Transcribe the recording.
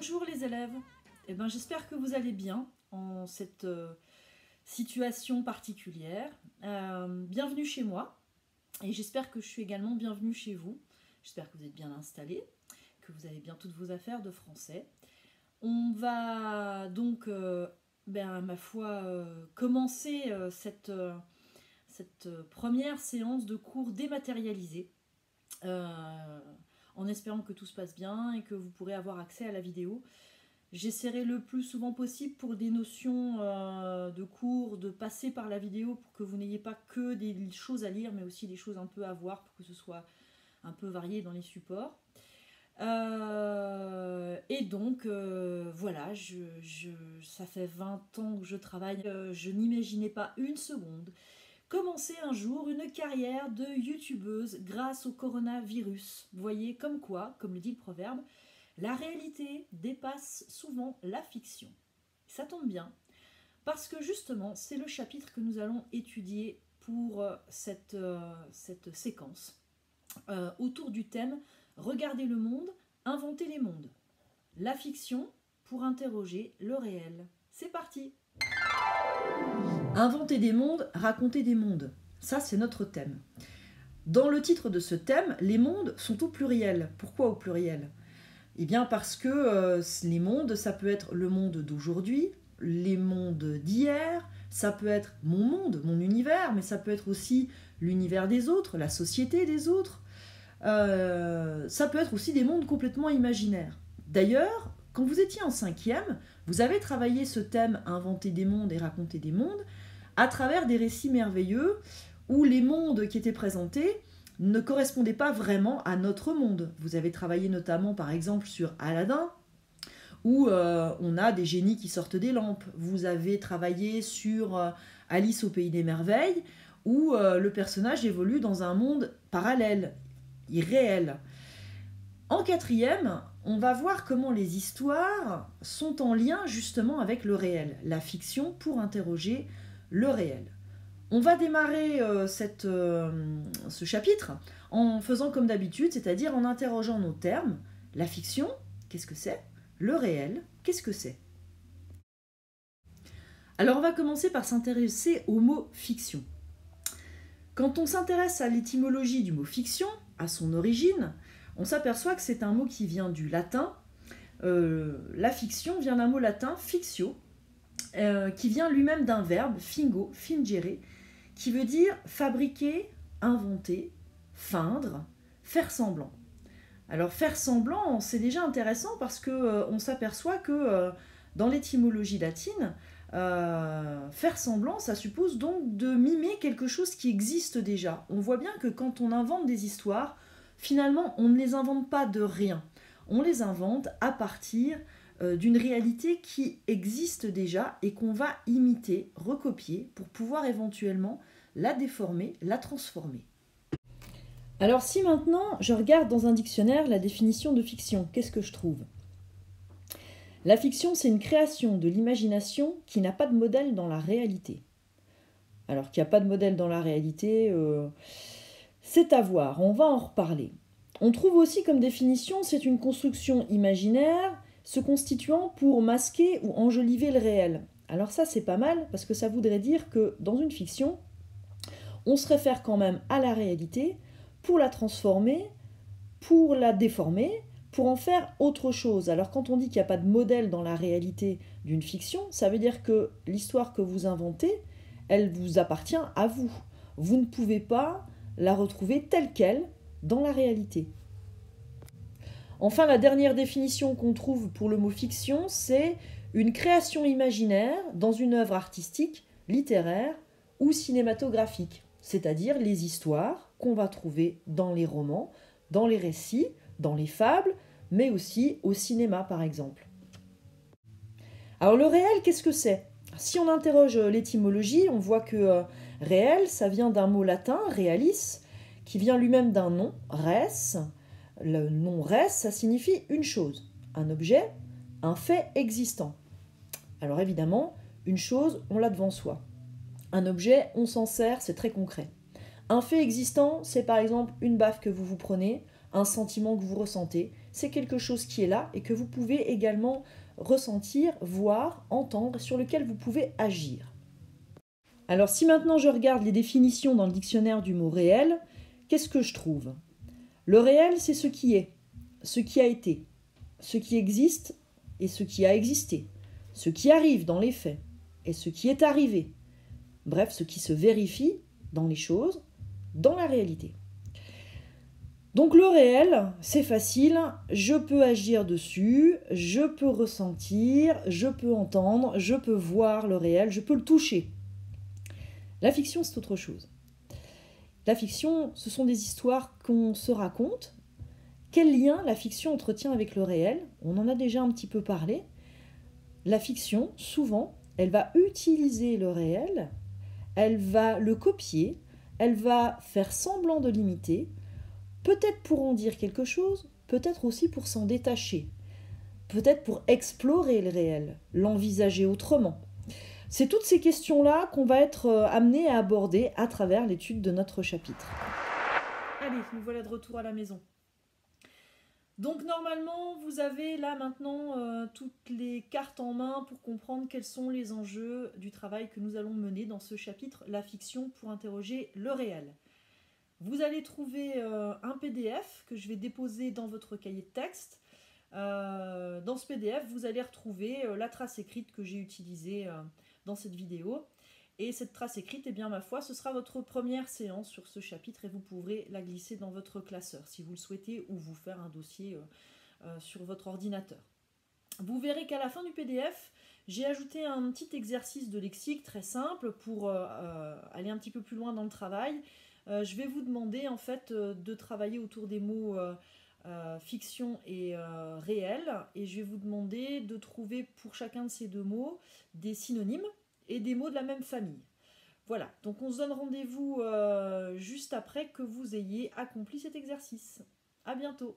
Bonjour les élèves, j'espère que vous allez bien en cette situation particulière. Bienvenue chez moi et j'espère que je suis également bienvenue chez vous. J'espère que vous êtes bien installés, que vous avez bien toutes vos affaires de français. On va donc, ma foi, commencer cette première séance de cours dématérialisés. En espérant que tout se passe bien et que vous pourrez avoir accès à la vidéo. J'essaierai le plus souvent possible pour des notions de cours, de passer par la vidéo pour que vous n'ayez pas que des choses à lire, mais aussi des choses un peu à voir pour que ce soit un peu varié dans les supports. Voilà, ça fait 20 ans que je travaille. Je n'imaginais pas une seconde commencer un jour une carrière de youtubeuse grâce au coronavirus. Vous voyez, comme quoi, comme le dit le proverbe, la réalité dépasse souvent la fiction. Ça tombe bien, parce que justement, c'est le chapitre que nous allons étudier pour cette séquence, autour du thème « Regardez le monde, inventez les mondes ». La fiction pour interroger le réel. C'est parti! Inventer des mondes, raconter des mondes. Ça, c'est notre thème. Dans le titre de ce thème, les mondes sont au pluriel. Pourquoi au pluriel? Eh bien parce que les mondes, ça peut être le monde d'aujourd'hui, les mondes d'hier, ça peut être mon monde, mon univers, mais ça peut être aussi l'univers des autres, la société des autres. Ça peut être aussi des mondes complètement imaginaires. D'ailleurs, quand vous étiez en 5e, vous avez travaillé ce thème « Inventer des mondes et raconter des mondes » à travers des récits merveilleux où les mondes qui étaient présentés ne correspondaient pas vraiment à notre monde. Vous avez travaillé notamment par exemple sur Aladdin, où on a des génies qui sortent des lampes. Vous avez travaillé sur Alice au pays des merveilles, où le personnage évolue dans un monde parallèle, irréel. En 4e, on va voir comment les histoires sont en lien justement avec le réel, la fiction pour interroger le réel. On va démarrer ce chapitre en faisant comme d'habitude, c'est-à-dire en interrogeant nos termes. La fiction, qu'est-ce que c'est? Le réel, qu'est-ce que c'est? Alors on va commencer par s'intéresser au mot fiction. Quand on s'intéresse à l'étymologie du mot fiction, à son origine, on s'aperçoit que c'est un mot qui vient du latin. La fiction vient d'un mot latin, fictio, qui vient lui-même d'un verbe, fingo, fingere, qui veut dire fabriquer, inventer, feindre, faire semblant. Alors faire semblant, c'est déjà intéressant parce qu'on s'aperçoit que dans l'étymologie latine, faire semblant, ça suppose donc de mimer quelque chose qui existe déjà. On voit bien que quand on invente des histoires, finalement, on ne les invente pas de rien. On les invente à partir d'une réalité qui existe déjà et qu'on va imiter, recopier, pour pouvoir éventuellement la déformer, la transformer. Alors si maintenant je regarde dans un dictionnaire la définition de fiction, qu'est-ce que je trouve? La fiction, c'est une création de l'imagination qui n'a pas de modèle dans la réalité. Alors qu'il n'y a pas de modèle dans la réalité, c'est à voir, on va en reparler. On trouve aussi comme définition, c'est une construction imaginaire se constituant pour masquer ou enjoliver le réel. Alors ça, c'est pas mal, parce que ça voudrait dire que dans une fiction, on se réfère quand même à la réalité pour la transformer, pour la déformer, pour en faire autre chose. Alors quand on dit qu'il n'y a pas de modèle dans la réalité d'une fiction, ça veut dire que l'histoire que vous inventez, elle vous appartient à vous. Vous ne pouvez pas la retrouver telle qu'elle dans la réalité. Enfin, la dernière définition qu'on trouve pour le mot fiction, c'est une création imaginaire dans une œuvre artistique, littéraire ou cinématographique, c'est-à-dire les histoires qu'on va trouver dans les romans, dans les récits, dans les fables, mais aussi au cinéma par exemple. Alors le réel, qu'est-ce que c'est? Si on interroge l'étymologie, on voit que réel, ça vient d'un mot latin, realis, qui vient lui-même d'un nom, res. Le nom res, ça signifie une chose, un objet, un fait existant. Alors évidemment, une chose, on l'a devant soi. Un objet, on s'en sert, c'est très concret. Un fait existant, c'est par exemple une baffe que vous vous prenez, un sentiment que vous ressentez, c'est quelque chose qui est là et que vous pouvez également ressentir, voir, entendre, sur lequel vous pouvez agir. Alors si maintenant je regarde les définitions dans le dictionnaire du mot réel, qu'est-ce que je trouve? Le réel, c'est ce qui est, ce qui a été, ce qui existe et ce qui a existé, ce qui arrive dans les faits et ce qui est arrivé. Bref, ce qui se vérifie dans les choses, dans la réalité. Donc le réel, c'est facile, je peux agir dessus, je peux ressentir, je peux entendre, je peux voir le réel, je peux le toucher. La fiction, c'est autre chose. La fiction, ce sont des histoires qu'on se raconte. Quel lien la fiction entretient avec le réel? On en a déjà un petit peu parlé. La fiction, souvent, elle va utiliser le réel, elle va le copier, elle va faire semblant de l'imiter, peut-être pour en dire quelque chose, peut-être aussi pour s'en détacher, peut-être pour explorer le réel, l'envisager autrement. C'est toutes ces questions-là qu'on va être amené à aborder à travers l'étude de notre chapitre. Allez, nous voilà de retour à la maison. Donc normalement, vous avez là maintenant toutes les cartes en main pour comprendre quels sont les enjeux du travail que nous allons mener dans ce chapitre, la fiction pour interroger le réel. Vous allez trouver un PDF que je vais déposer dans votre cahier de texte. Dans ce PDF, vous allez retrouver la trace écrite que j'ai utilisée dans cette vidéo. Et cette trace écrite, eh bien ma foi, ce sera votre première séance sur ce chapitre et vous pourrez la glisser dans votre classeur si vous le souhaitez ou vous faire un dossier sur votre ordinateur. Vous verrez qu'à la fin du PDF, j'ai ajouté un petit exercice de lexique très simple pour aller un petit peu plus loin dans le travail. Je vais vous demander en fait de travailler autour des mots fiction et réel et je vais vous demander de trouver pour chacun de ces deux mots des synonymes et des mots de la même famille. Voilà, donc on se donne rendez-vous juste après que vous ayez accompli cet exercice. À bientôt.